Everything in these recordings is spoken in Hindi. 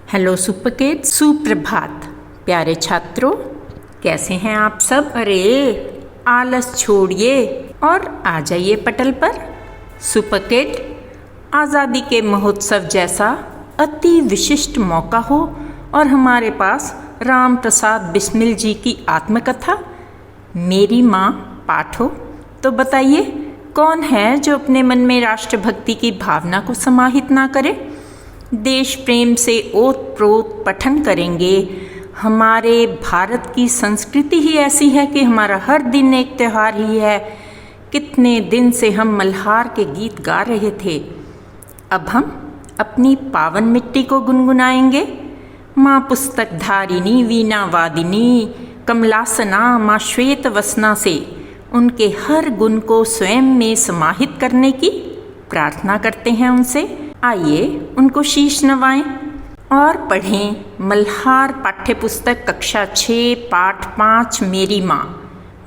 हेलो सुपर किड्स, सुप्रभात प्यारे छात्रों, कैसे हैं आप सब। अरे आलस छोड़िए और आ जाइए पटल पर। सुपर किड, आज़ादी के महोत्सव जैसा अति विशिष्ट मौका हो और हमारे पास राम प्रसाद बिस्मिल जी की आत्मकथा मेरी माँ पाठ हो, तो बताइए कौन है जो अपने मन में राष्ट्रभक्ति की भावना को समाहित ना करे। देश प्रेम से ओत-प्रोत पठन करेंगे। हमारे भारत की संस्कृति ही ऐसी है कि हमारा हर दिन एक त्यौहार ही है। कितने दिन से हम मल्हार के गीत गा रहे थे, अब हम अपनी पावन मिट्टी को गुनगुनाएंगे। माँ पुस्तक धारिणी वीणा वादिनी कमलासना माँ श्वेत वसना से उनके हर गुण को स्वयं में समाहित करने की प्रार्थना करते हैं उनसे। आइए उनको शीश नवाएं और पढ़ें मल्हार पाठ्यपुस्तक कक्षा 6 पाठ 5 मेरी माँ,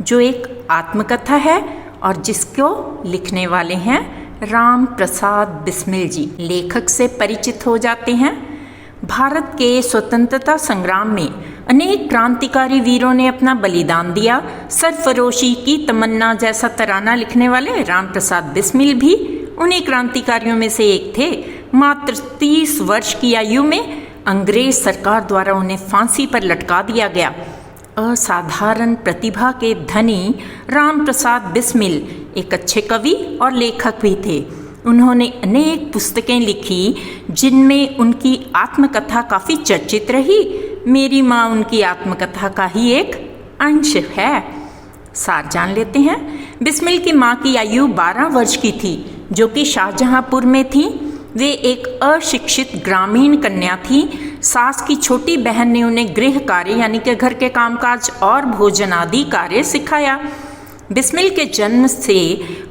जो एक आत्मकथा है और जिसको लिखने वाले हैं राम प्रसाद बिस्मिल जी। लेखक से परिचित हो जाते हैं। भारत के स्वतंत्रता संग्राम में अनेक क्रांतिकारी वीरों ने अपना बलिदान दिया। सरफरोशी की तमन्ना जैसा तराना लिखने वाले राम प्रसाद बिस्मिल भी उन्हीं क्रांतिकारियों में से एक थे। मात्र 30 वर्ष की आयु में अंग्रेज सरकार द्वारा उन्हें फांसी पर लटका दिया गया। असाधारण प्रतिभा के धनी राम प्रसाद बिस्मिल एक अच्छे कवि और लेखक भी थे। उन्होंने अनेक पुस्तकें लिखी जिनमें उनकी आत्मकथा काफ़ी चर्चित रही। मेरी माँ उनकी आत्मकथा का ही एक अंश है। सार जान लेते हैं। बिस्मिल की माँ की आयु 12 वर्ष की थी, जो कि शाहजहांपुर में थी। वे एक अशिक्षित ग्रामीण कन्या थी। सास की छोटी बहन ने उन्हें गृह कार्य यानी कि घर के कामकाज और भोजन आदि कार्य सिखाया। बिस्मिल के जन्म से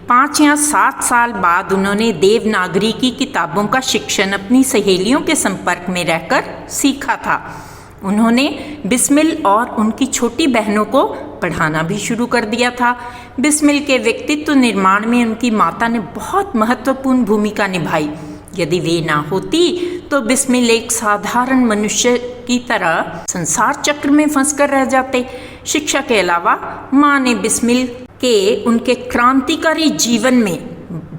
5 या 7 साल बाद उन्होंने देवनागरी की किताबों का शिक्षण अपनी सहेलियों के संपर्क में रहकर सीखा था। उन्होंने बिस्मिल और उनकी छोटी बहनों को पढ़ाना भी शुरू कर दिया था। बिस्मिल के व्यक्तित्व निर्माण में उनकी माता ने बहुत महत्वपूर्ण भूमिका निभाई। यदि वे ना होती तो बिस्मिल एक साधारण मनुष्य की तरह संसार चक्र में फंसकर रह जाते। शिक्षा के अलावा माँ ने बिस्मिल के उनके क्रांतिकारी जीवन में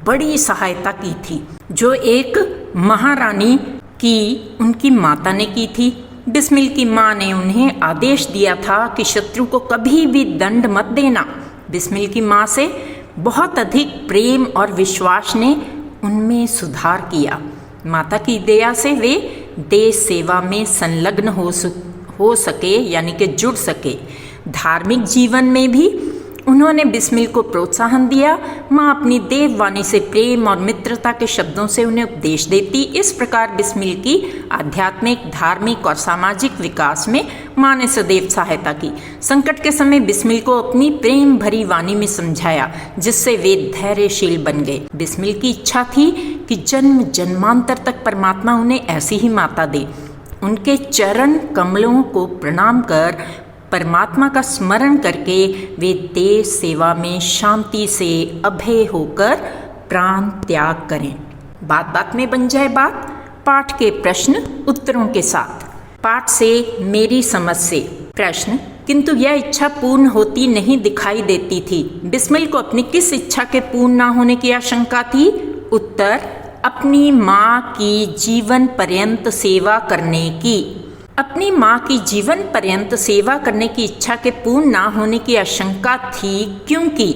बड़ी सहायता की थी, जो एक महारानी की उनकी माता ने की थी। बिस्मिल की माँ ने उन्हें आदेश दिया था कि शत्रु को कभी भी दंड मत देना। बिस्मिल की माँ से बहुत अधिक प्रेम और विश्वास ने उनमें सुधार किया। माता की दया से वे देश सेवा में संलग्न हो सके यानी कि जुड़ सके। धार्मिक जीवन में भी उन्होंने बिस्मिल को प्रोत्साहन दिया। माँ अपनी देववाणी से प्रेम और मित्रता के शब्दों से उन्हें उपदेश देती। इस प्रकार बिस्मिल की आध्यात्मिक, धार्मिक और सामाजिक विकास में माँ ने सदैव सहायता की। संकट के समय बिस्मिल को अपनी प्रेम भरी वाणी में समझाया, जिससे वे धैर्यशील बन गए। बिस्मिल की इच्छा थी कि जन्म जन्मांतर तक परमात्मा उन्हें ऐसी ही माता दे। उनके चरण कमलों को प्रणाम कर परमात्मा का स्मरण करके वे देश सेवा में शांति से अभय होकर प्राण त्याग करें। बात बात में बन जाए बात। पाठ के प्रश्न उत्तरों के साथ। पाठ से मेरी समझ से प्रश्न, किंतु यह इच्छा पूर्ण होती नहीं दिखाई देती थी। बिस्मिल को अपनी किस इच्छा के पूर्ण ना होने की आशंका थी? उत्तर, अपनी माँ की जीवन पर्यंत सेवा करने की। अपनी माँ की जीवन पर्यंत सेवा करने की इच्छा के पूर्ण ना होने की आशंका थी, क्योंकि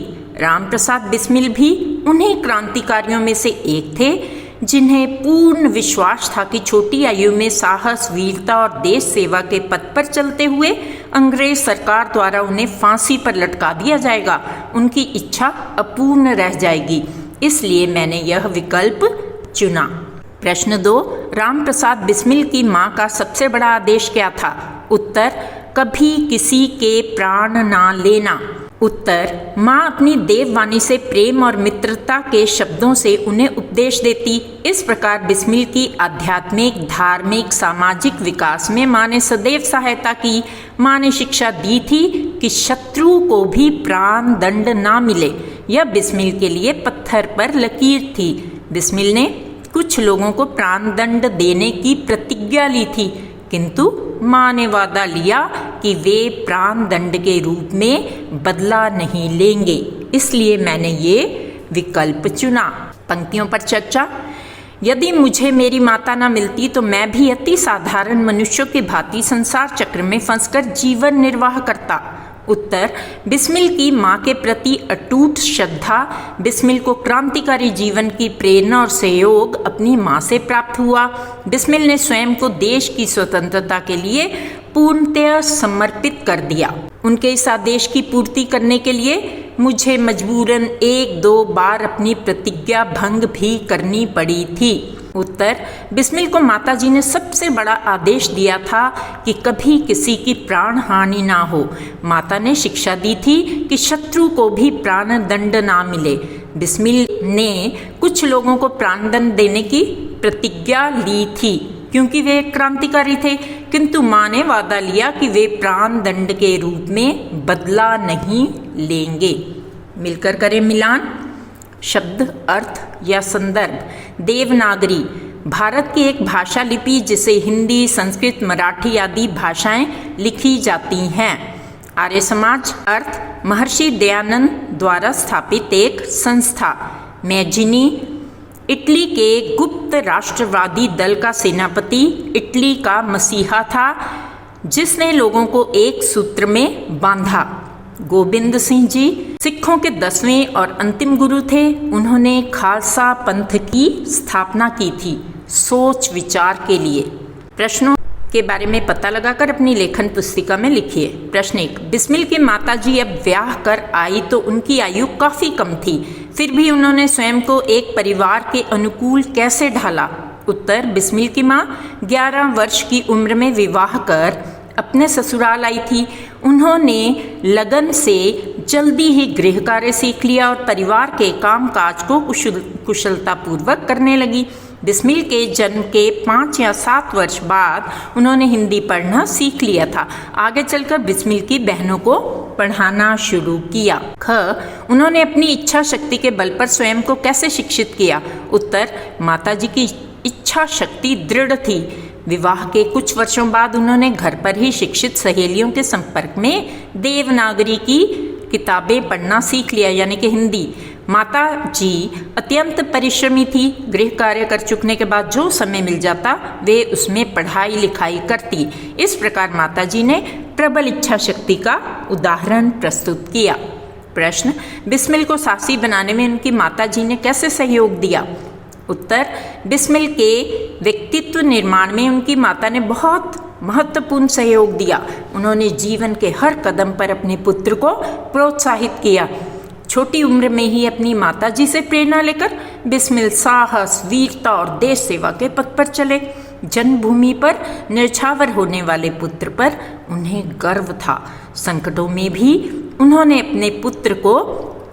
राम प्रसाद बिस्मिल भी उन्हीं क्रांतिकारियों में से एक थे जिन्हें पूर्ण विश्वास था कि छोटी आयु में साहस, वीरता और देश सेवा के पथ पर चलते हुए अंग्रेज सरकार द्वारा उन्हें फांसी पर लटका दिया जाएगा। उनकी इच्छा अपूर्ण रह जाएगी, इसलिए मैंने यह विकल्प चुना। प्रश्न 2, राम प्रसाद बिस्मिल की माँ का सबसे बड़ा आदेश क्या था? उत्तर, कभी किसी के प्राण ना लेना। उत्तर, माँ अपनी देववाणी से प्रेम और मित्रता के शब्दों से उन्हें उपदेश देती। इस प्रकार बिस्मिल की आध्यात्मिक, धार्मिक, सामाजिक विकास में माँ ने सदैव सहायता की। माँ ने शिक्षा दी थी कि शत्रु को भी प्राण दंड ना मिले। यह बिस्मिल के लिए पत्थर पर लकीर थी। बिस्मिल ने कुछ लोगों को प्राणदंड देने की प्रतिज्ञा ली थी, किंतु माँ ने वादा लिया कि वे प्राण दंड के रूप में बदला नहीं लेंगे, इसलिए मैंने ये विकल्प चुना। पंक्तियों पर चर्चा। यदि मुझे मेरी माता न मिलती तो मैं भी अति साधारण मनुष्यों की भांति संसार चक्र में फंसकर जीवन निर्वाह करता। उत्तर, बिस्मिल की माँ के प्रति अटूट श्रद्धा, बिस्मिल को क्रांतिकारी जीवन की प्रेरणा और सहयोग अपनी माँ से प्राप्त हुआ। बिस्मिल ने स्वयं को देश की स्वतंत्रता के लिए पूर्णतः समर्पित कर दिया। उनके इस आदेश की पूर्ति करने के लिए मुझे मजबूरन 1-2 बार अपनी प्रतिज्ञा भंग भी करनी पड़ी थी। उत्तर, बिस्मिल को माताजी ने सबसे बड़ा आदेश दिया था कि कभी किसी की प्राण हानि ना हो। माता ने शिक्षा दी थी कि शत्रु को भी प्राण दंड ना मिले। बिस्मिल ने कुछ लोगों को प्राण दंड देने की प्रतिज्ञा ली थी क्योंकि वे क्रांतिकारी थे, किंतु माँ ने वादा लिया कि वे प्राण दंड के रूप में बदला नहीं लेंगे। मिलकर करें मिलान। शब्द, अर्थ या संदर्भ। देवनागरी भारत की एक भाषा लिपि जिसे हिंदी, संस्कृत, मराठी आदि भाषाएं लिखी जाती हैं। आर्य समाज। अर्थ, महर्षि दयानंद द्वारा स्थापित एक संस्था। मैजिनी इटली के गुप्त राष्ट्रवादी दल का सेनापति, इटली का मसीहा था जिसने लोगों को एक सूत्र में बांधा। गोबिंद सिंह जी सिखों के 10वें और अंतिम गुरु थे। उन्होंने खालसा पंथ की स्थापना की थी सोच विचार के लिए। प्रश्नों के बारे में पता लगाकर अपनी लेखन पुस्तिका में लिखिए। प्रश्न 1, बिस्मिल की माताजी अब ब्याह कर आई तो उनकी आयु काफी कम थी, फिर भी उन्होंने स्वयं को एक परिवार के अनुकूल कैसे ढाला? उत्तर, बिस्मिल की माँ 11 वर्ष की उम्र में विवाह कर अपने ससुराल आई थी। उन्होंने लगन से जल्दी ही गृह कार्य सीख लिया और परिवार के कामकाज को कुशलतापूर्वक करने लगी। बिस्मिल के जन्म के 5 या 7 वर्ष बाद उन्होंने हिंदी पढ़ना सीख लिया था। आगे चलकर बिस्मिल की बहनों को पढ़ाना शुरू किया। ख, उन्होंने अपनी इच्छा शक्ति के बल पर स्वयं को कैसे शिक्षित किया? उत्तर, माताजी की इच्छा शक्ति दृढ़ थी। विवाह के कुछ वर्षों बाद उन्होंने घर पर ही शिक्षित सहेलियों के संपर्क में देवनागरी की किताबें पढ़ना सीख लिया, यानी कि हिंदी। माता जी अत्यंत परिश्रमी थी। गृह कार्य कर चुकने के बाद जो समय मिल जाता वे उसमें पढ़ाई लिखाई करती। इस प्रकार माता जी ने प्रबल इच्छा शक्ति का उदाहरण प्रस्तुत किया। प्रश्न, बिस्मिल को साहसी बनाने में उनकी माता जी ने कैसे सहयोग दिया? उत्तर, बिस्मिल के व्यक्तित्व निर्माण में उनकी माता ने बहुत महत्वपूर्ण सहयोग दिया। उन्होंने जीवन के हर कदम पर अपने पुत्र को प्रोत्साहित किया। छोटी उम्र में ही अपनी माताजी से प्रेरणा लेकर बिस्मिल साहस, वीरता और देश सेवा के पथ पर चले। जन्मभूमि पर न्यौछावर होने वाले पुत्र पर उन्हें गर्व था। संकटों में भी उन्होंने अपने पुत्र को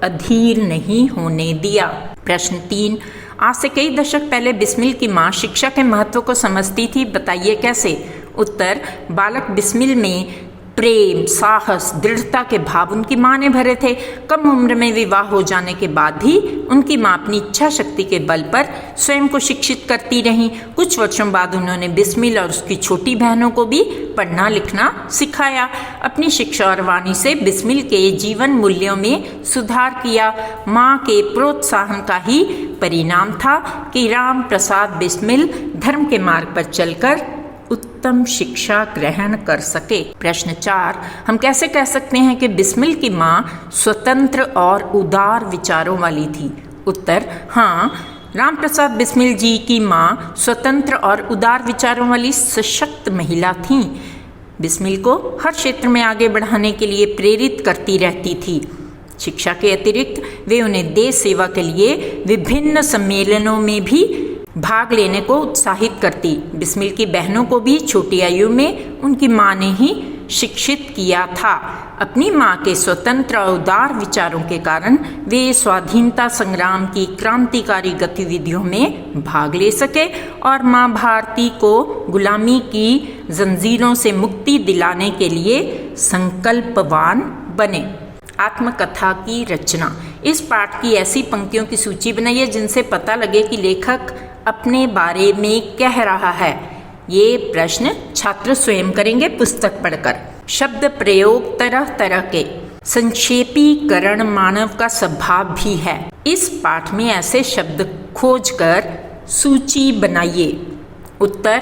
अधीर नहीं होने दिया। प्रश्न 3, आज से कई दशक पहले बिस्मिल की माँ शिक्षा के महत्व को समझती थी, बताइए कैसे? उत्तर, बालक बिस्मिल में प्रेम, साहस, दृढ़ता के भाव उनकी माँ ने भरे थे। कम उम्र में विवाह हो जाने के बाद भी उनकी माँ अपनी इच्छा शक्ति के बल पर स्वयं को शिक्षित करती रहीं। कुछ वर्षों बाद उन्होंने बिस्मिल और उसकी छोटी बहनों को भी पढ़ना लिखना सिखाया। अपनी शिक्षा और वाणी से बिस्मिल के जीवन मूल्यों में सुधार किया। माँ के प्रोत्साहन का ही परिणाम था कि राम प्रसाद बिस्मिल धर्म के मार्ग पर चलकर उत्तम शिक्षा ग्रहण कर सके। प्रश्न 4, हम कैसे कह सकते हैं कि बिस्मिल की माँ स्वतंत्र और उदार विचारों वाली थी? उत्तर, हाँ, राम प्रसाद बिस्मिल जी की माँ स्वतंत्र और उदार विचारों वाली सशक्त महिला थीं। बिस्मिल को हर क्षेत्र में आगे बढ़ाने के लिए प्रेरित करती रहती थी। शिक्षा के अतिरिक्त वे उन्हें देश सेवा के लिए विभिन्न सम्मेलनों में भी भाग लेने को उत्साहित करती। बिस्मिल की बहनों को भी छोटी आयु में उनकी माँ ने ही शिक्षित किया था। अपनी माँ के स्वतंत्र और उदार विचारों के कारण वे स्वाधीनता संग्राम की क्रांतिकारी गतिविधियों में भाग ले सके और माँ भारती को गुलामी की जंजीरों से मुक्ति दिलाने के लिए संकल्पवान बने। आत्मकथा की रचना। इस पाठ की ऐसी पंक्तियों की सूची बनाइए जिनसे पता लगे कि लेखक अपने बारे में कह रहा है। ये प्रश्न छात्र स्वयं करेंगे पुस्तक पढ़कर। शब्द प्रयोग तरह तरह के, संक्षेपीकरण मानव का स्वभाव भी है। इस पाठ में ऐसे शब्द खोजकर सूची बनाइए। उत्तर,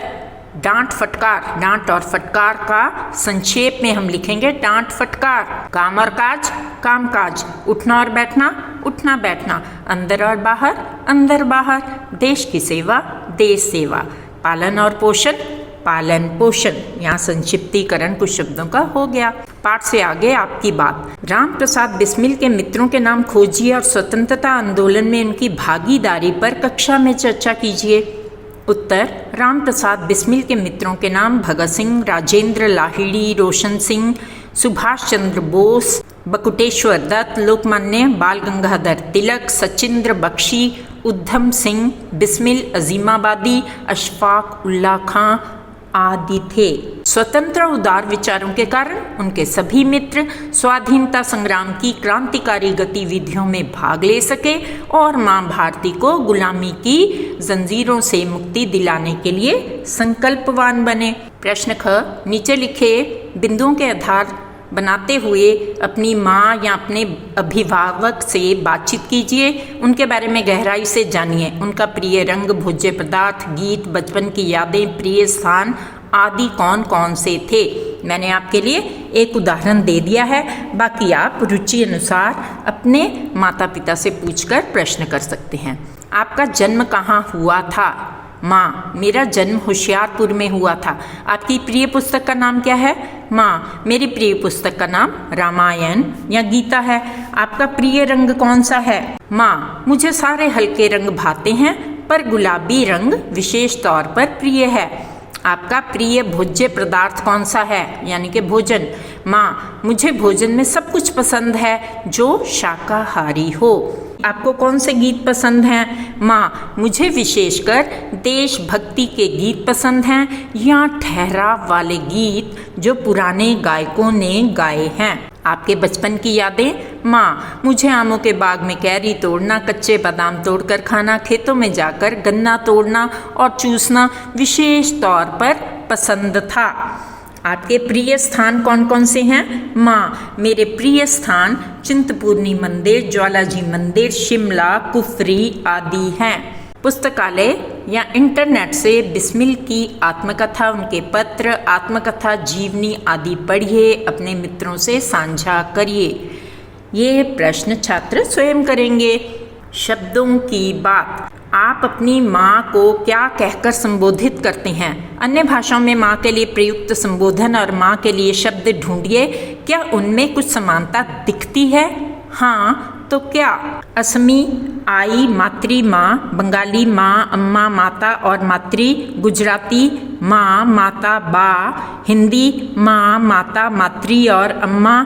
डांट फटकार। डांट और फटकार का संक्षेप में हम लिखेंगे डांट फटकार। काम और काज, काम काज। उठना और बैठना, उठना बैठना। अंदर और बाहर, अंदर बाहर। देश की सेवा, देश सेवा। पालन और पोषण, पालन पोषण। यहाँ संक्षिप्तीकरण कुछ शब्दों का हो गया। पाठ से आगे आपकी बात। राम प्रसाद बिस्मिल के मित्रों के नाम खोजिए और स्वतंत्रता आंदोलन में उनकी भागीदारी पर कक्षा में चर्चा कीजिए। उत्तर, राम प्रसाद बिस्मिल के मित्रों के नाम भगत सिंह, राजेंद्र लाहिड़ी, रोशन सिंह, सुभाष चंद्र बोस, बकुटेश्वर दत्त, लोकमान्य बाल गंगाधर तिलक, सचिंद्र बख्शी, उधम सिंह बिस्मिल, अजीमाबादी, अशफाक उल्लाह खां आदि थे। स्वतंत्र उदार विचारों के कारण उनके सभी मित्र स्वाधीनता संग्राम की क्रांतिकारी गतिविधियों में भाग ले सके और मां भारती को गुलामी की जंजीरों से मुक्ति दिलाने के लिए संकल्पवान बने। प्रश्न ख, नीचे लिखे बिंदुओं के आधार बनाते हुए अपनी माँ या अपने अभिभावक से बातचीत कीजिए। उनके बारे में गहराई से जानिए। उनका प्रिय रंग, भोज्य पदार्थ, गीत, बचपन की यादें, प्रिय स्थान आदि कौन कौन से थे। मैंने आपके लिए एक उदाहरण दे दिया है, बाकी आप रुचि अनुसार अपने माता पिता से पूछकर प्रश्न कर सकते हैं। आपका जन्म कहाँ हुआ था? माँ, मेरा जन्म होशियारपुर में हुआ था। आपकी प्रिय पुस्तक का नाम क्या है? माँ, मेरी प्रिय पुस्तक का नाम रामायण या गीता है। आपका प्रिय रंग कौन सा है? माँ, मुझे सारे हल्के रंग भाते हैं पर गुलाबी रंग विशेष तौर पर प्रिय है। आपका प्रिय भोज्य पदार्थ कौन सा है, यानी कि भोजन? माँ, मुझे भोजन में सब कुछ पसंद है जो शाकाहारी हो। आपको कौन से गीत पसंद हैं? माँ, मुझे विशेषकर देशभक्ति के गीत पसंद हैं या ठहराव वाले गीत जो पुराने गायकों ने गाए हैं। आपके बचपन की यादें? माँ, मुझे आमों के बाग में कैरी तोड़ना, कच्चे बादाम तोड़कर खाना, खेतों में जाकर गन्ना तोड़ना और चूसना विशेष तौर पर पसंद था। आपके प्रिय स्थान कौन कौन से हैं? माँ, मेरे प्रिय स्थान चिंतपूर्णी मंदिर, ज्वालाजी मंदिर, शिमला, कुफरी आदि हैं। पुस्तकालय या इंटरनेट से बिस्मिल की आत्मकथा, उनके पत्र, आत्मकथा, जीवनी आदि पढ़िए, अपने मित्रों से साझा करिए। ये प्रश्न छात्र स्वयं करेंगे। शब्दों की बात। आप अपनी माँ को क्या कहकर संबोधित करते हैं? अन्य भाषाओं में माँ के लिए प्रयुक्त संबोधन और माँ के लिए शब्द ढूंढिए। क्या उनमें कुछ समानता दिखती है? हाँ तो क्या? असमी आई मातृ माँ, बंगाली माँ, अम्मा माता और मातृ, गुजराती माँ माता बा, हिंदी माँ माता मातृ और अम्मा,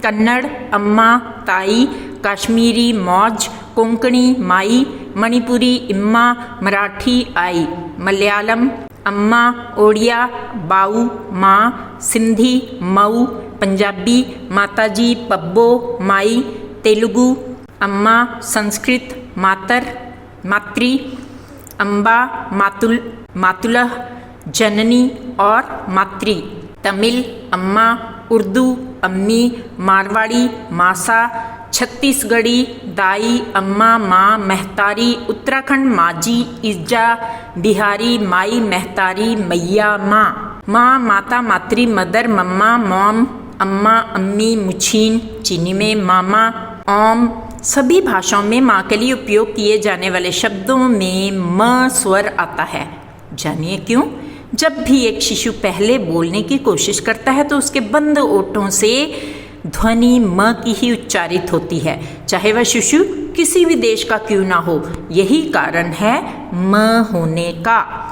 कन्नड़ अम्मा ताई, कश्मीरी मौज, कोंकणी माई, मणिपुरी इम्मा, मराठी आई, मलयालम अम्मा, ओडिया बाऊ माँ, सिंधी मऊ, पंजाबी माताजी पब्बो माई, तेलुगु अम्मा, संस्कृत मातर मातृ, अम्बा मातुलह जननी और मातृ, तमिल अम्मा, उर्दू अम्मी, मारवाड़ी मासा, छत्तीसगढ़ी दाई अम्मा माँ महतारी, उत्तराखंड माजी इज्जा, बिहारी माई महतारी मैया माँ, माँ माता मातृ मदर मम्मा मॉम, अम्मा अम्मी, मुछीन चीनी में मामा, ओम। सभी भाषाओं में माँ के लिए उपयोग किए जाने वाले शब्दों में म स्वर आता है। जानिए क्यों? जब भी एक शिशु पहले बोलने की कोशिश करता है तो उसके बंद ओठों से ध्वनि म की ही उच्चारित होती है, चाहे वह शिशु किसी भी देश का क्यों ना हो। यही कारण है म होने का।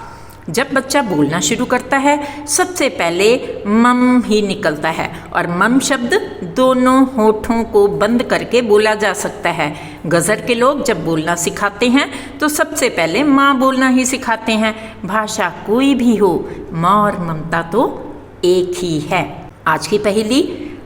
जब बच्चा बोलना शुरू करता है सबसे पहले मम ही निकलता है और मम शब्द दोनों होठों को बंद करके बोला जा सकता है। गज़र के लोग जब बोलना सिखाते हैं तो सबसे पहले माँ बोलना ही सिखाते हैं। भाषा कोई भी हो, माँ और ममता तो एक ही है। आज की पहेली,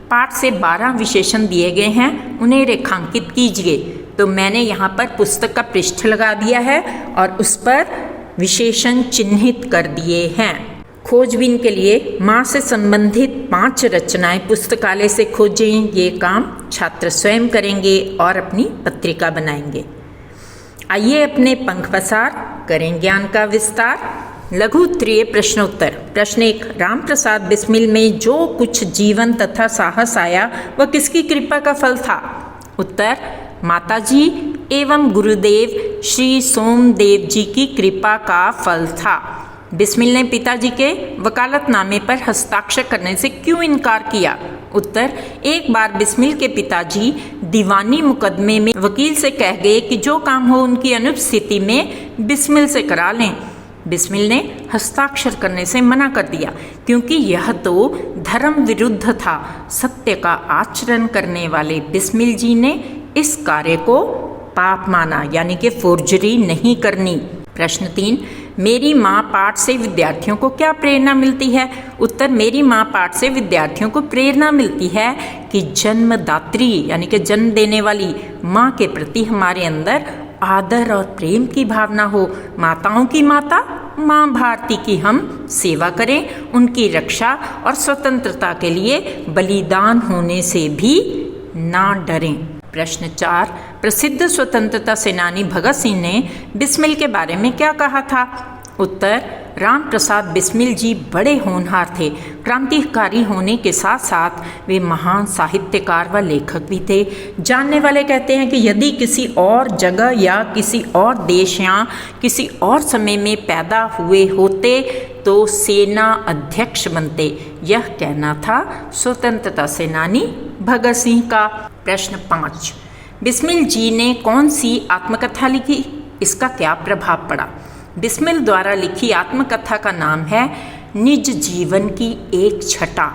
पाठ से 12 विशेषण दिए गए हैं, उन्हें रेखांकित कीजिए। तो मैंने यहाँ पर पुस्तक का पृष्ठ लगा दिया है और उस पर विशेषण चिन्हित कर दिए हैं। खोजबीन के लिए माँ से संबंधित 5 रचनाएं पुस्तकालय से खोजें। ये काम छात्र स्वयं करेंगे और अपनी पत्रिका बनाएंगे। आइए अपने पंख पसार करें ज्ञान का विस्तार। लघु उत्तरीय प्रश्नोत्तर। प्रश्न 1, राम प्रसाद बिस्मिल में जो कुछ जीवन तथा साहस आया वह किसकी कृपा का फल था? उत्तर, माताजी एवं गुरुदेव श्री सोमदेव जी की कृपा का फल था। बिस्मिल ने पिताजी के वकालतनामे पर हस्ताक्षर करने से क्यों इनकार किया? उत्तर, एक बार बिस्मिल के पिताजी दीवानी मुकदमे में वकील से कह गए कि जो काम हो उनकी अनुपस्थिति में बिस्मिल से करा लें। बिस्मिल ने हस्ताक्षर करने से मना कर दिया क्योंकि यह तो धर्म विरुद्ध था। सत्य का आचरण करने वाले बिस्मिल जी ने इस कार्य को पाप माना, यानी कि फोर्जरी नहीं करनी। प्रश्न 3, मेरी माँ पाठ से विद्यार्थियों को क्या प्रेरणा मिलती है? उत्तर, मेरी माँ पाठ से विद्यार्थियों को प्रेरणा मिलती है कि जन्मदात्री यानी कि जन्म देने वाली माँ के प्रति हमारे अंदर आदर और प्रेम की भावना हो। माताओं की माता माँ भारती की हम सेवा करें, उनकी रक्षा और स्वतंत्रता के लिए बलिदान होने से भी ना डरें। प्रश्न 4, प्रसिद्ध स्वतंत्रता सेनानी भगत सिंह ने बिस्मिल के बारे में क्या कहा था? उत्तर, राम प्रसाद बिस्मिल जी बड़े होनहार थे। क्रांतिकारी होने के साथ साथ वे महान साहित्यकार व लेखक भी थे। जानने वाले कहते हैं कि यदि किसी और जगह या किसी और देश या किसी और समय में पैदा हुए होते तो सेना अध्यक्ष बनते। यह कहना था स्वतंत्रता सेनानी भगत सिंह का। प्रश्न 5, बिस्मिल जी ने कौन सी आत्मकथा लिखी? इसका क्या प्रभाव पड़ा? बिस्मिल द्वारा लिखी आत्मकथा का नाम है निज जीवन की एक छटा।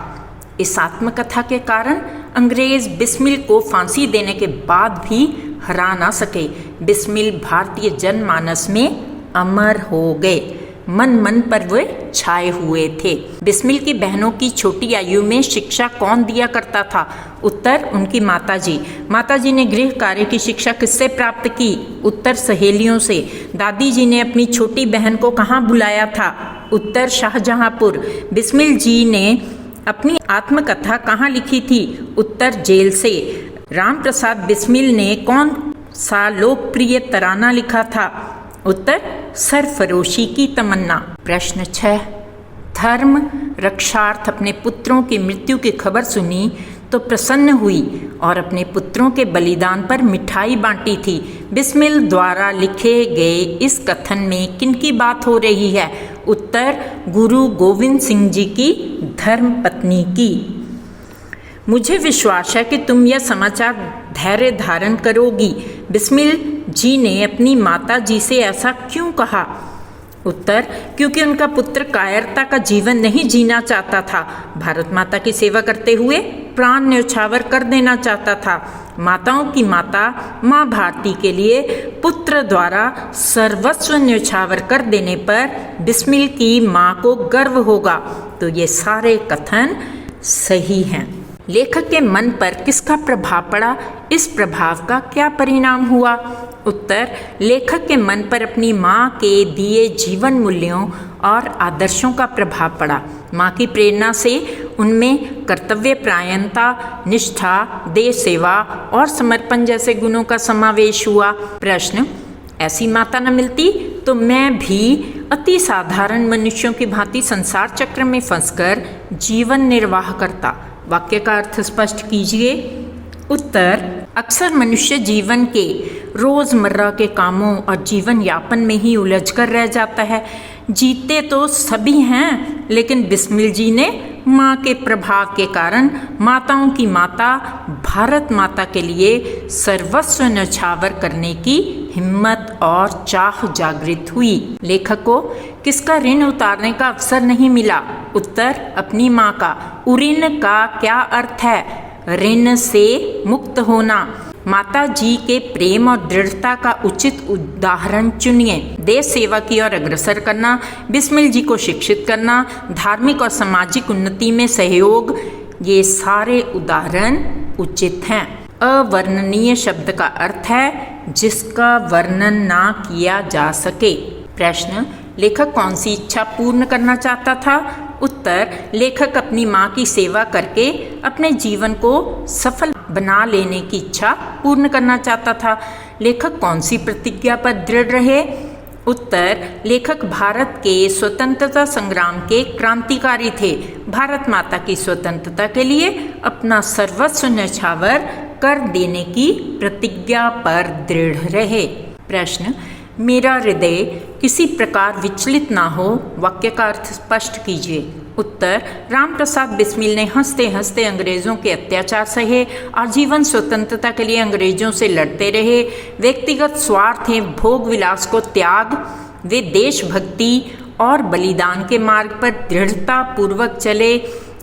इस आत्मकथा के कारण अंग्रेज बिस्मिल को फांसी देने के बाद भी हरा ना सके। बिस्मिल भारतीय जनमानस में अमर हो गए, मन मन पर वे छाए हुए थे। बिस्मिल की बहनों की छोटी आयु में शिक्षा कौन दिया करता था? उत्तर, उनकी माताजी। माताजी ने गृह कार्य की शिक्षा किससे प्राप्त की? उत्तर, सहेलियों से। दादी जी ने अपनी छोटी बहन को कहाँ बुलाया था? उत्तर, शाहजहांपुर। बिस्मिल जी ने अपनी आत्मकथा कहाँ लिखी थी? उत्तर, जेल से। राम प्रसाद बिस्मिल ने कौन सा लोकप्रिय तराना लिखा था? उत्तर, सरफरोशी की तमन्ना। प्रश्न 6, धर्म रक्षार्थ अपने पुत्रों की मृत्यु की खबर सुनी तो प्रसन्न हुई और अपने पुत्रों के बलिदान पर मिठाई बांटी थी। बिस्मिल द्वारा लिखे गए इस कथन में किनकी बात हो रही है? उत्तर, गुरु गोविंद सिंह जी की धर्म पत्नी की। मुझे विश्वास है कि तुम यह समाचार धैर्य धारण करोगी। बिस्मिल जी ने अपनी माता जी से ऐसा क्यों कहा? उत्तर, क्योंकि उनका पुत्र कायरता का जीवन नहीं जीना चाहता था। भारत माता की सेवा करते हुए प्राण न्यौछावर कर देना चाहता था। माताओं की माता माँ भारती के लिए पुत्र द्वारा सर्वस्व न्यौछावर कर देने पर बिस्मिल की माँ को गर्व होगा। तो ये सारे कथन सही हैं। लेखक के मन पर किसका प्रभाव पड़ा? इस प्रभाव का क्या परिणाम हुआ? उत्तर, लेखक के मन पर अपनी माँ के दिए जीवन मूल्यों और आदर्शों का प्रभाव पड़ा। माँ की प्रेरणा से उनमें कर्तव्यपरायणता, निष्ठा, देश सेवा और समर्पण जैसे गुणों का समावेश हुआ। प्रश्न, ऐसी माता न मिलती तो मैं भी अति साधारण मनुष्यों की भांति संसार चक्र में फंसकर जीवन निर्वाह करता। वाक्य का अर्थ स्पष्ट कीजिए। उत्तर, अक्सर मनुष्य जीवन के रोजमर्रा के कामों और जीवन यापन में ही उलझ कर रह जाता है। जीते तो सभी हैं, लेकिन बिस्मिल जी ने माँ के प्रभाव के कारण माताओं की माता भारत माता के लिए सर्वस्व न्यौछावर करने की हिम्मत और चाह जागृत हुई। लेखक को किसका ऋण उतारने का अवसर नहीं मिला? उत्तर, अपनी माँ का। ऋण का क्या अर्थ है? ऋण से मुक्त होना। माता जी के प्रेम और दृढ़ता का उचित उदाहरण चुनिए। देश सेवा की ओर अग्रसर करना, बिस्मिल जी को शिक्षित करना, धार्मिक और सामाजिक उन्नति में सहयोग, ये सारे उदाहरण उचित हैं। अवर्णनीय शब्द का अर्थ है जिसका वर्णन ना किया जा सके। प्रश्न, लेखक कौन सी इच्छा पूर्ण करना चाहता था? उत्तर, लेखक अपनी माँ की सेवा करके अपने जीवन को सफल बना लेने की इच्छा पूर्ण करना चाहता था। लेखक कौन सी प्रतिज्ञा पर दृढ़ रहे? उत्तर, लेखक भारत के स्वतंत्रता संग्राम के क्रांतिकारी थे। भारत माता की स्वतंत्रता के लिए अपना सर्वस्व न्यौछावर कर देने की प्रतिज्ञा पर दृढ़ रहे। प्रश्न, मेरा हृदय किसी प्रकार विचलित ना हो, वाक्य का अर्थ स्पष्ट कीजिए। उत्तर, रामप्रसाद बिस्मिल ने हंसते हंसते अंग्रेजों के अत्याचार सहे, आजीवन स्वतंत्रता के लिए अंग्रेजों से लड़ते रहे, व्यक्तिगत स्वार्थ एवं भोग विलास को त्याग वे देशभक्ति और बलिदान के मार्ग पर दृढ़ता पूर्वक चले,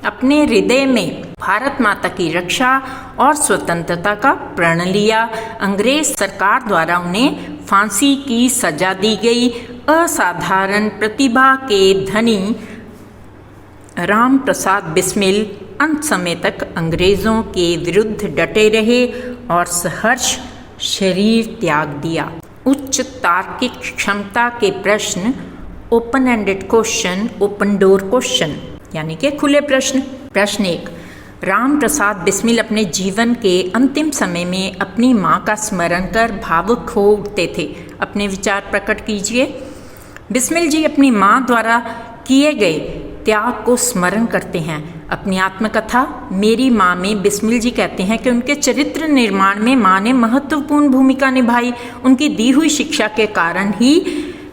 अपने हृदय में भारत माता की रक्षा और स्वतंत्रता का प्रण लिया। अंग्रेज सरकार द्वारा उन्हें फांसी की सजा दी गई। असाधारण प्रतिभा के धनी रामप्रसाद बिस्मिल अंत समय तक अंग्रेजों के विरुद्ध डटे रहे और सहर्ष शरीर त्याग दिया। उच्च तार्किक क्षमता के प्रश्न, open ended question, open door question यानी कि खुले प्रश्न। प्रश्न 1, रामप्रसाद बिस्मिल अपने जीवन के अंतिम समय में अपनी माँ का स्मरण कर भावुक हो उठते थे। अपने विचार प्रकट कीजिए। बिस्मिल जी अपनी माँ द्वारा किए गए त्याग को स्मरण करते हैं। अपनी आत्मकथा मेरी माँ में बिस्मिल जी कहते हैं कि उनके चरित्र निर्माण में माँ ने महत्वपूर्ण भूमिका निभाई। उनकी दी हुई शिक्षा के कारण ही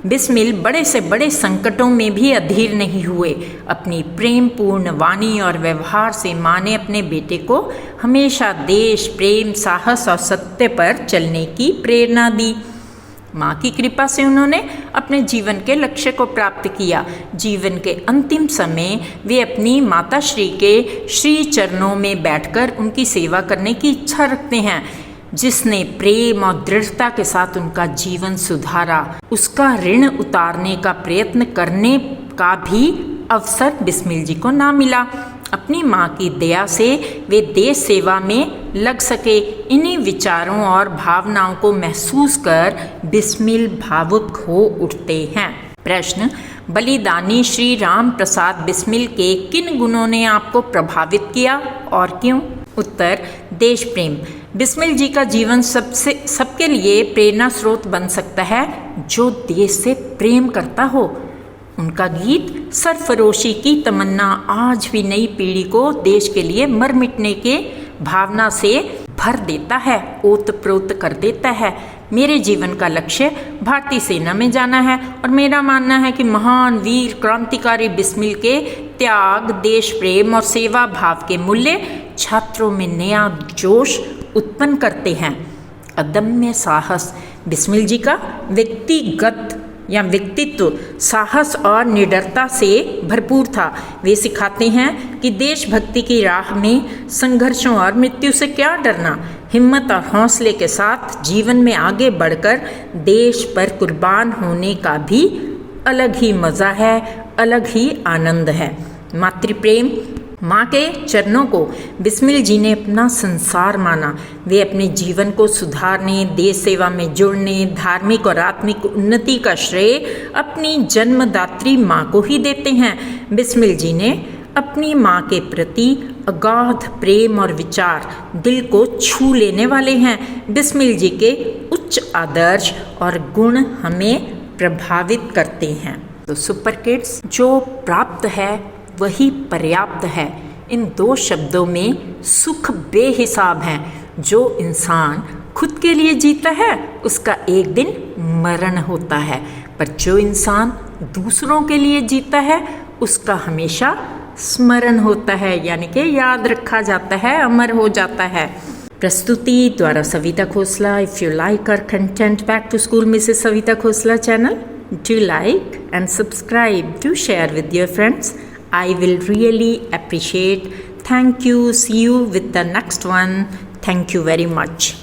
बिस्मिल बड़े से बड़े संकटों में भी अधीर नहीं हुए। अपनी प्रेमपूर्ण वाणी और व्यवहार से माँ ने अपने बेटे को हमेशा देश प्रेम, साहस और सत्य पर चलने की प्रेरणा दी। माँ की कृपा से उन्होंने अपने जीवन के लक्ष्य को प्राप्त किया। जीवन के अंतिम समय वे अपनी माताश्री के श्री चरणों में बैठकर उनकी सेवा करने की इच्छा रखते हैं। जिसने प्रेम और दृढ़ता के साथ उनका जीवन सुधारा, उसका ऋण उतारने का प्रयत्न करने का भी अवसर बिस्मिल जी को ना मिला। अपनी माँ की दया से वे देश सेवा में लग सके। इन्हीं विचारों और भावनाओं को महसूस कर बिस्मिल भावुक हो उठते हैं। प्रश्न, बलिदानी श्री राम प्रसाद बिस्मिल के किन गुणों ने आपको प्रभावित किया और क्यों? उत्तर, देश प्रेम। बिस्मिल जी का जीवन सबके लिए प्रेरणा स्रोत बन सकता है जो देश से प्रेम करता हो। उनका गीत सरफरोशी की तमन्ना आज भी नई पीढ़ी को देश के लिए मर मिटने के भावना से भर देता है, ओतप्रोत कर देता है। मेरे जीवन का लक्ष्य भारतीय सेना में जाना है और मेरा मानना है कि महान वीर क्रांतिकारी बिस्मिल के त्याग, देश प्रेम और सेवा भाव के मूल्य छात्रों में नया जोश उत्पन्न करते हैं। अदम्य साहस। बिस्मिल जी का व्यक्तित्व साहस और निडरता से भरपूर था। वे सिखाते हैं कि देशभक्ति की राह में संघर्षों और मृत्यु से क्या डरना, हिम्मत और हौसले के साथ जीवन में आगे बढ़कर देश पर कुर्बान होने का भी अलग ही मज़ा है, अलग ही आनंद है। मातृप्रेम। माँ के चरणों को बिस्मिल जी ने अपना संसार माना। वे अपने जीवन को सुधारने, देश सेवा में जुड़ने, धार्मिक और आत्मिक उन्नति का श्रेय अपनी जन्मदात्री माँ को ही देते हैं। बिस्मिल जी ने अपनी माँ के प्रति अगाध प्रेम और विचार दिल को छू लेने वाले हैं। बिस्मिल जी के उच्च आदर्श और गुण हमें प्रभावित करते हैं। तो सुपर किड्स, जो प्राप्त है वही पर्याप्त है। इन दो शब्दों में सुख बेहिसाब है। जो इंसान खुद के लिए जीता है उसका एक दिन मरण होता है, पर जो इंसान दूसरों के लिए जीता है उसका हमेशा स्मरण होता है, यानी कि याद रखा जाता है, अमर हो जाता है। प्रस्तुति द्वारा Savita Khosla. If you like our content, back to school Mrs Savita Khosla channel, do like and subscribe, do share with your friends. I will really appreciate. Thank you. See you with the next one. Thank you very much.